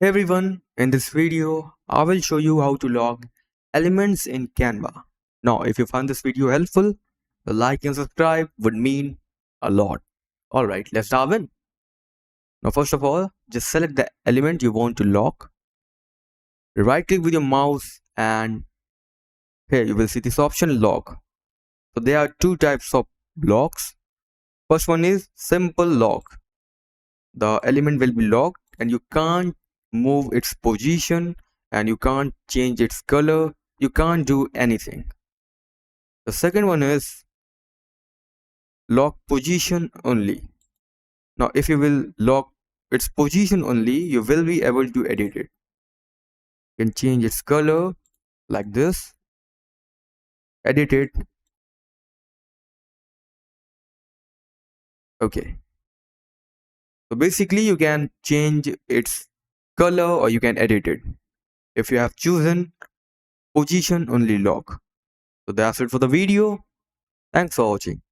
Hey everyone, in this video, I will show you how to log elements in Canva. Now, if you find this video helpful, the like and subscribe would mean a lot. Alright, let's dive in. Now, first of all, just select the element you want to log. Right click with your mouse and here you will see this option log. So there are two types of logs. First one is simple log. The element will be logged and you can't move its position and you can't change its color, you can't do anything. The second one is lock position only. Now if you will lock its position only, you will be able to edit it. You can change its color like this, edit it. Okay, so basically you can change its color or you can edit it if you have chosen position only lock. So that's it for the video. Thanks for watching.